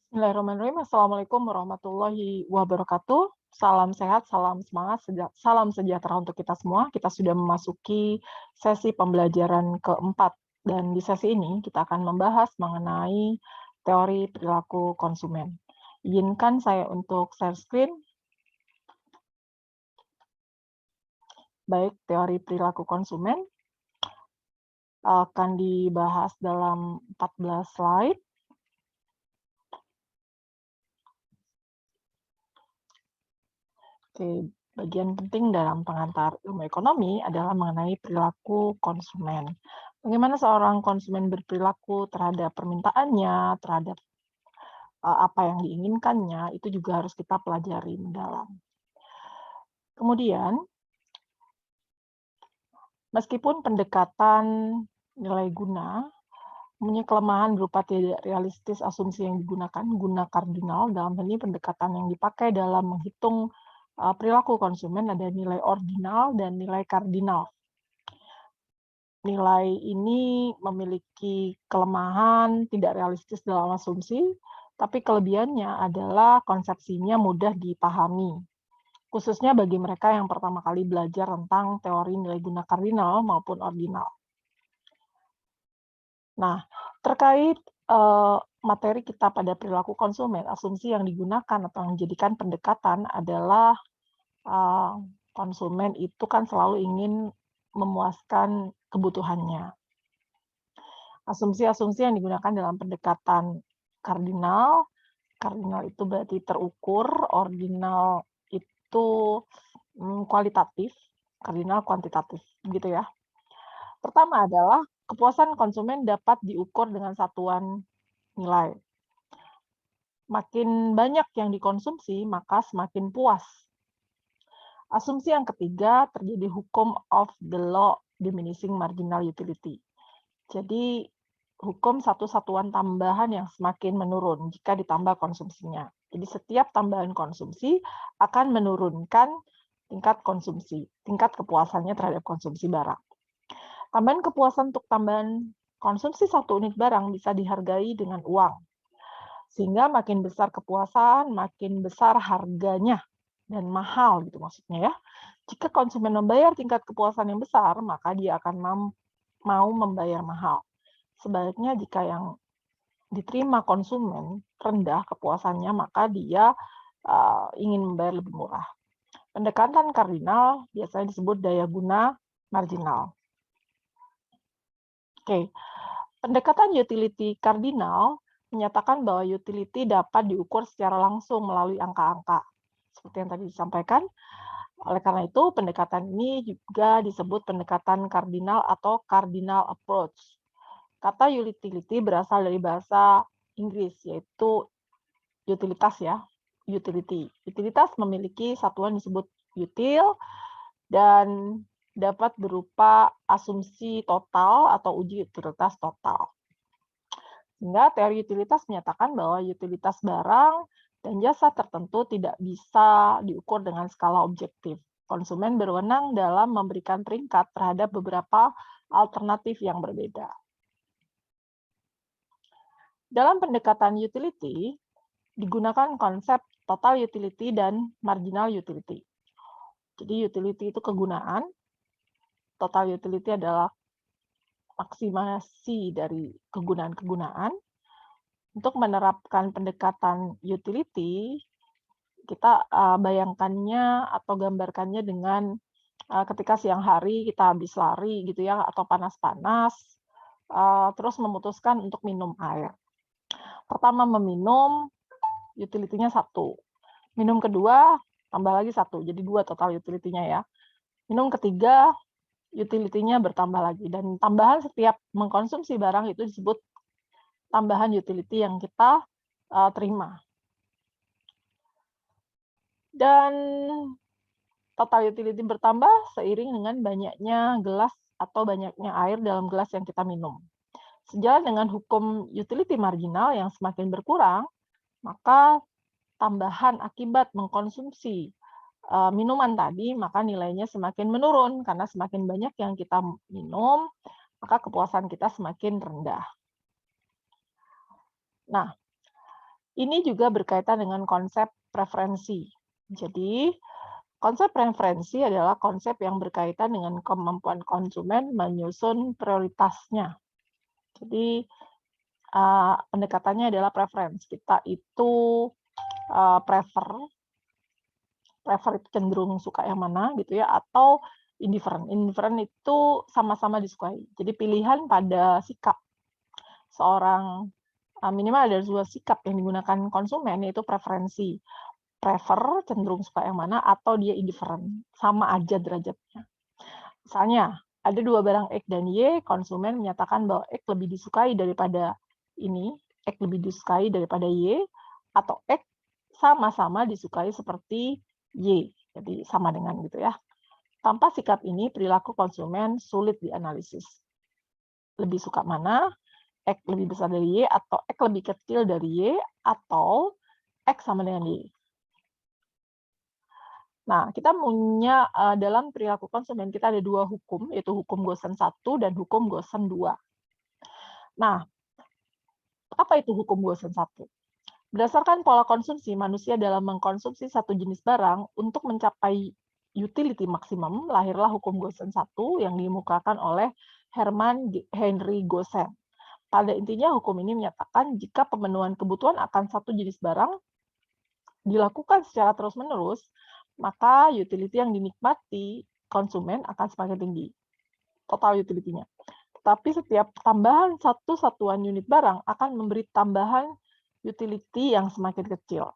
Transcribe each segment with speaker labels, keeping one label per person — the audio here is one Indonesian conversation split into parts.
Speaker 1: Bismillahirrahmanirrahim. Assalamualaikum warahmatullahi wabarakatuh. Salam sehat, salam semangat, salam sejahtera untuk kita semua. Kita sudah memasuki sesi pembelajaran keempat. Dan di sesi ini kita akan membahas mengenai teori perilaku konsumen. Izinkan saya untuk share screen. Baik, teori perilaku konsumen akan dibahas dalam 14 slide. Oke, bagian penting dalam pengantar ilmu ekonomi adalah mengenai perilaku konsumen. Bagaimana seorang konsumen berperilaku terhadap permintaannya, terhadap apa yang diinginkannya, itu juga harus kita pelajari mendalam. Kemudian, meskipun pendekatan nilai guna mempunyai kelemahan berupa tidak realistis asumsi yang digunakan, guna kardinal, dalam hal ini pendekatan yang dipakai dalam menghitung perilaku konsumen ada nilai ordinal dan nilai kardinal. Nilai ini memiliki kelemahan, tidak realistis dalam asumsi, tapi kelebihannya adalah konsepsinya mudah dipahami, khususnya bagi mereka yang pertama kali belajar tentang teori nilai guna kardinal maupun ordinal. Nah, terkait materi kita pada perilaku konsumen, asumsi yang digunakan atau yang menjadikan pendekatan adalah konsumen itu kan selalu ingin memuaskan kebutuhannya. Asumsi-asumsi yang digunakan dalam pendekatan kardinal, kardinal itu berarti terukur, ordinal itu kualitatif, kardinal kuantitatif, gitu ya. Pertama adalah kepuasan konsumen dapat diukur dengan satuan nilai. Makin banyak yang dikonsumsi, maka semakin puas. Asumsi yang ketiga, terjadi hukum of the law diminishing marginal utility. Jadi, hukum satu satuan tambahan yang semakin menurun jika ditambah konsumsinya. Jadi, setiap tambahan konsumsi akan menurunkan tingkat konsumsi, tingkat kepuasannya terhadap konsumsi barang. Tambahan kepuasan untuk tambahan konsumsi satu unit barang bisa dihargai dengan uang. Sehingga makin besar kepuasan, makin besar harganya dan mahal gitu maksudnya ya. Jika konsumen membayar tingkat kepuasan yang besar, maka dia akan mau membayar mahal. Sebaliknya jika yang diterima konsumen rendah kepuasannya, maka dia ingin membayar lebih murah. Pendekatan kardinal biasanya disebut daya guna marginal. Oke, pendekatan utility kardinal menyatakan bahwa utility dapat diukur secara langsung melalui angka-angka. Seperti yang tadi disampaikan, oleh karena itu pendekatan ini juga disebut pendekatan kardinal atau cardinal approach. Kata utility berasal dari bahasa Inggris, yaitu utilitas ya, utility. Utilitas memiliki satuan disebut util dan dapat berupa asumsi total atau uji utilitas total. Sehingga teori utilitas menyatakan bahwa utilitas barang dan jasa tertentu tidak bisa diukur dengan skala objektif. Konsumen berwenang dalam memberikan peringkat terhadap beberapa alternatif yang berbeda. Dalam pendekatan utility, digunakan konsep total utility dan marginal utility. Jadi utility itu kegunaan, total utility adalah maksimasi dari kegunaan-kegunaan. Untuk menerapkan pendekatan utility, kita bayangkannya atau gambarkannya dengan ketika siang hari kita habis lari gitu ya, atau panas-panas, terus memutuskan untuk minum air. Pertama meminum, utility-nya 1. Minum kedua, tambah lagi 1, jadi 2 total utility-nya ya. Minum ketiga, utility-nya bertambah lagi. Dan tambahan setiap mengkonsumsi barang itu disebut tambahan utility yang kita terima. Dan total utility bertambah seiring dengan banyaknya gelas atau banyaknya air dalam gelas yang kita minum. Sejalan dengan hukum utility marginal yang semakin berkurang, maka tambahan akibat mengkonsumsi minuman tadi, maka nilainya semakin menurun karena semakin banyak yang kita minum, maka kepuasan kita semakin rendah. Nah, Ini juga berkaitan dengan konsep preferensi. Jadi, konsep preferensi adalah konsep yang berkaitan dengan kemampuan konsumen menyusun prioritasnya. Jadi, pendekatannya adalah preference. Kita itu prefer itu cenderung suka yang mana gitu ya, atau indifferent. Indifferent itu sama-sama disukai. Jadi pilihan pada sikap seorang, minimal ada 2 sikap yang digunakan konsumen, yaitu preferensi. Prefer, cenderung suka yang mana, atau dia indifferent, sama aja derajatnya. Misalnya, ada 2 barang X dan Y, konsumen menyatakan bahwa X lebih disukai daripada ini, X lebih disukai daripada Y, atau X sama-sama disukai seperti Y. Jadi sama dengan gitu ya. Tanpa sikap ini, perilaku konsumen sulit dianalisis. Lebih suka mana? X lebih besar dari Y, atau X lebih kecil dari Y, atau X sama dengan Y. Nah, kita punya dalam perilaku konsumen, kita ada 2 hukum, yaitu hukum Gaussian 1 dan hukum Gaussian 2. Nah, apa itu hukum Gaussian 1? Berdasarkan pola konsumsi, manusia dalam mengkonsumsi satu jenis barang untuk mencapai utility maksimum, lahirlah hukum Gaussian 1 yang dikemukakan oleh Hermann Henry Gaussian. Pada intinya, hukum ini menyatakan jika pemenuhan kebutuhan akan satu jenis barang dilakukan secara terus-menerus, maka utility yang dinikmati konsumen akan semakin tinggi, total utility-nya. Tetapi setiap tambahan satu satuan unit barang akan memberi tambahan utility yang semakin kecil.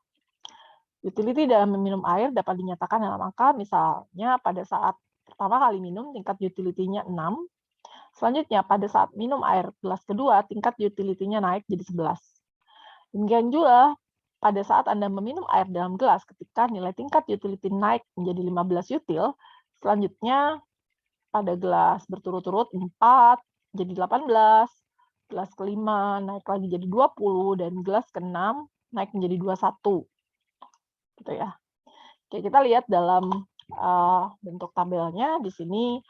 Speaker 1: Utility dalam meminum air dapat dinyatakan dalam angka, misalnya pada saat pertama kali minum tingkat utility-nya 6, selanjutnya pada saat minum air gelas kedua tingkat utility-nya naik jadi 11. Demikian juga pada saat Anda meminum air dalam gelas ketika nilai tingkat utility naik menjadi 15 util, selanjutnya pada gelas berturut-turut 4 jadi 18, gelas kelima naik lagi jadi 20, dan gelas keenam naik menjadi 21. Gitu ya. Oke, kita lihat dalam bentuk tabelnya di sini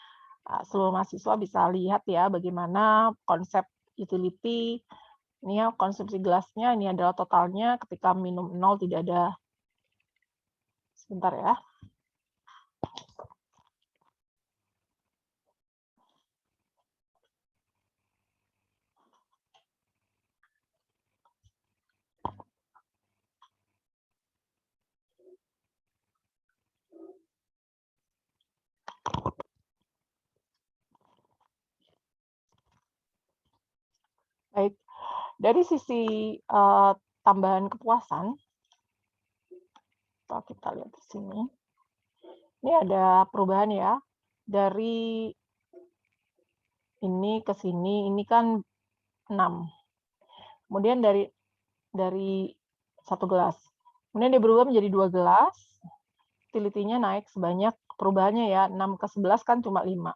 Speaker 1: seluruh mahasiswa bisa lihat ya bagaimana konsep utility. Ini ya konsumsi gelasnya, ini adalah totalnya ketika minum 0 tidak ada. Sebentar ya. Baik, dari sisi tambahan kepuasan, kita lihat di sini. Ini ada perubahan ya, dari ini ke sini, ini kan 6. Kemudian dari 1 gelas. Kemudian dia berubah menjadi 2 gelas, utility-nya naik sebanyak, perubahannya ya, 6 ke 11 kan cuma 5.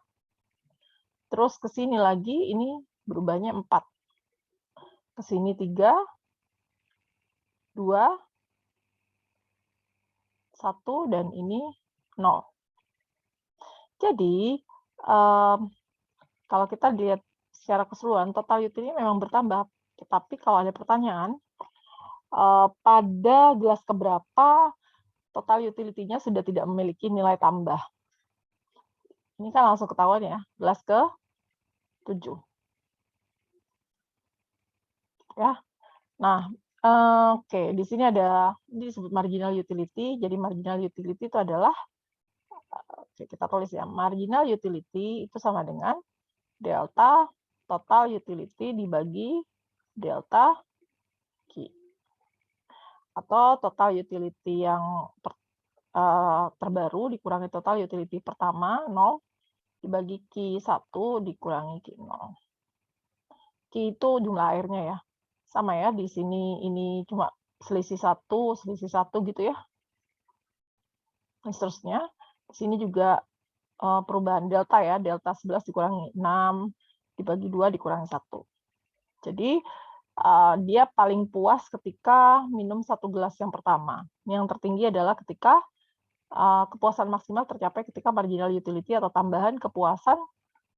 Speaker 1: Terus ke sini lagi, ini berubahnya 4. Ke sini 3, 2, 1, dan ini 0. Jadi, kalau kita lihat secara keseluruhan, total utility memang bertambah. Tetapi kalau ada pertanyaan, pada gelas keberapa total utility-nya sudah tidak memiliki nilai tambah. Ini kan langsung ketahuan ya, gelas ke-7. Ya. Nah, oke, di sini ada, ini disebut marginal utility. Jadi marginal utility itu adalah, oke, kita tulis ya, marginal utility itu sama dengan delta total utility dibagi delta Q. Atau total utility yang terbaru dikurangi total utility pertama 0 dibagi Q1 dikurangi Q0. Q itu jumlah airnya ya. Sama ya, di sini ini cuma selisih 1 gitu ya. Dan seterusnya. Di sini juga perubahan delta ya, delta 11 dikurangi 6 dibagi 2 dikurangi 1. Jadi dia paling puas ketika minum 1 gelas yang pertama. Yang tertinggi adalah ketika kepuasan maksimal tercapai ketika marginal utility atau tambahan kepuasan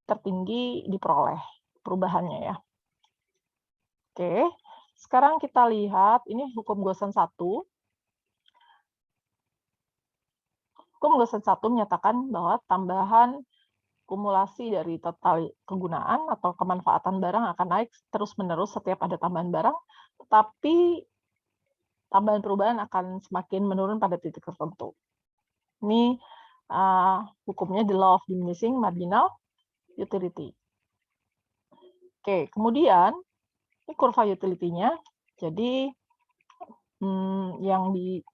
Speaker 1: tertinggi diperoleh perubahannya ya. Oke, Sekarang kita lihat, ini hukum Gaussian 1. Hukum Gaussian 1 menyatakan bahwa tambahan kumulasi dari total kegunaan atau kemanfaatan barang akan naik terus-menerus setiap ada tambahan barang, tetapi tambahan perubahan akan semakin menurun pada titik tertentu. Ini hukumnya the law of diminishing marginal utility. Oke, kemudian ini kurva utility-nya. Jadi yang di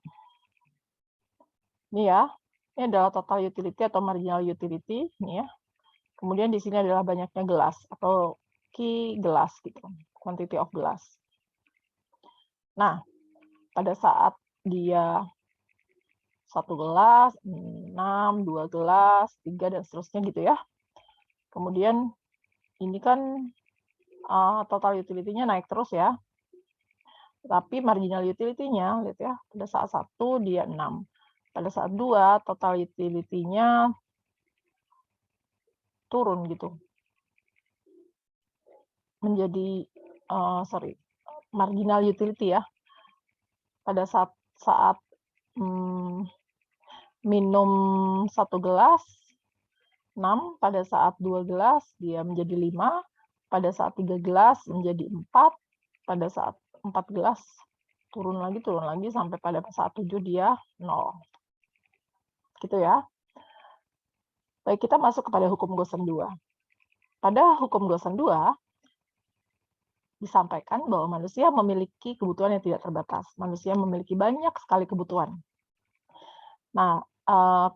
Speaker 1: ini ya, ini adalah total utility atau marginal utility ini ya. Kemudian di sini adalah banyaknya gelas atau key gelas gitu, quantity of gelas. Nah, pada saat dia 1 gelas, 6, 2 gelas, 3 dan seterusnya gitu ya. Kemudian ini kan total utility-nya naik terus ya. Tapi marginal utility-nya, lihat ya, pada saat 1 dia 6. Pada saat 2 total utility-nya turun gitu. Menjadi marginal utility ya. Pada saat minum 1 gelas 6, pada saat 2 gelas dia menjadi 5, pada saat 3 gelas menjadi 4, pada saat 4 gelas turun lagi sampai pada saat 7 dia 0. Gitu ya. Baik, kita masuk kepada hukum Gaussian 2. Pada hukum Gaussian 2 disampaikan bahwa manusia memiliki kebutuhan yang tidak terbatas. Manusia memiliki banyak sekali kebutuhan. Nah,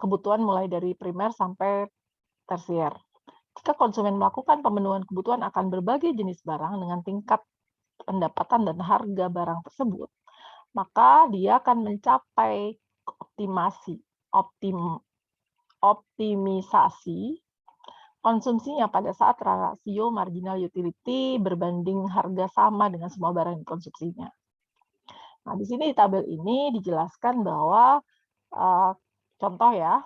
Speaker 1: kebutuhan mulai dari primer sampai tersier. Jika konsumen melakukan pemenuhan kebutuhan akan berbagai jenis barang dengan tingkat pendapatan dan harga barang tersebut, maka dia akan mencapai optimisasi konsumsinya pada saat rasio marginal utility berbanding harga sama dengan semua barang yang dikonsumsinya. Nah, di sini di tabel ini dijelaskan bahwa contoh ya,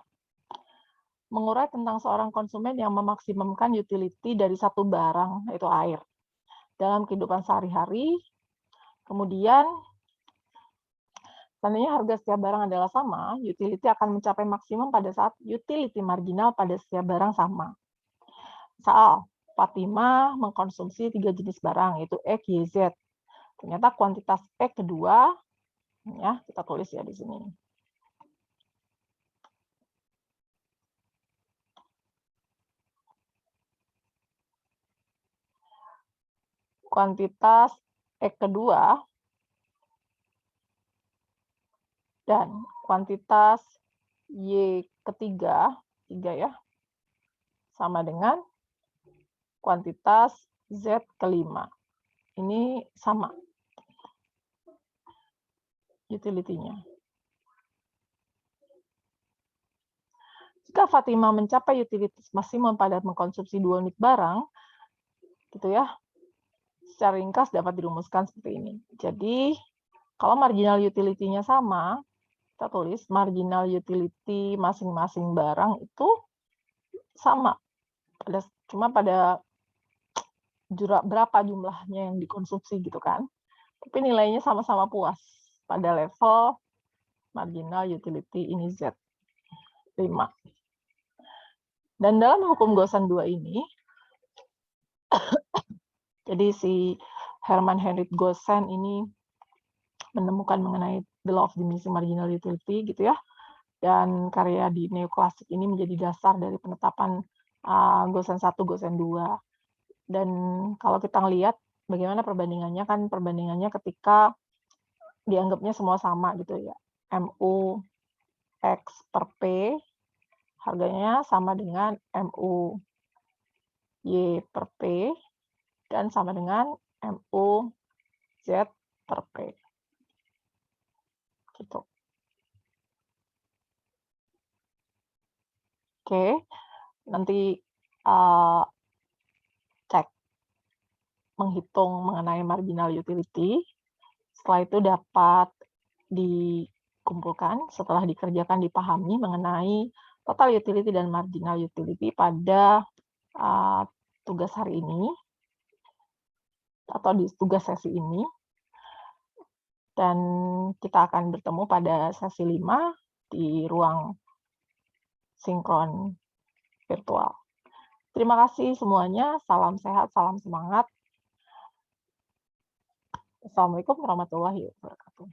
Speaker 1: mengurai tentang seorang konsumen yang memaksimumkan utility dari satu barang, yaitu air, dalam kehidupan sehari-hari. Kemudian, seandainya harga setiap barang adalah sama, utility akan mencapai maksimum pada saat utility marginal pada setiap barang sama. Misal, Fatima mengkonsumsi 3 jenis barang, yaitu X, Y, Z. Ternyata kuantitas X kedua, ya kita tulis ya di sini. Kuantitas X kedua dan kuantitas Y ketiga, 3 ya, sama dengan kuantitas Z kelima. Ini sama utility-nya. Jika Fatima mencapai utilitas maksimum pada mengkonsumsi 2 unit barang, gitu ya, secara ringkas dapat dirumuskan seperti ini. Jadi, kalau marginal utility-nya sama, kita tulis marginal utility masing-masing barang itu sama. Cuma pada berapa jumlahnya yang dikonsumsi gitu kan. Tapi nilainya sama-sama puas pada level marginal utility ini Z. 5. Dan dalam hukum Gaussian 2 ini, jadi si Hermann Heinrich Gaussian ini menemukan mengenai the law of diminishing marginal utility gitu ya. Dan karya di neoklasik ini menjadi dasar dari penetapan Gaussian 1, Gaussian 2. Dan kalau kita lihat bagaimana perbandingannya, kan perbandingannya ketika dianggapnya semua sama gitu ya. MU X per P harganya sama dengan MU Y per P dan sama dengan MU Z per P. Gitu. Oke, nanti cek menghitung mengenai marginal utility. Setelah itu dapat dikumpulkan, setelah dikerjakan dipahami mengenai total utility dan marginal utility pada tugas hari ini atau di tugas sesi ini. Dan kita akan bertemu pada sesi 5 di ruang sinkron virtual. Terima kasih semuanya, salam sehat, salam semangat. Assalamualaikum warahmatullahi wabarakatuh.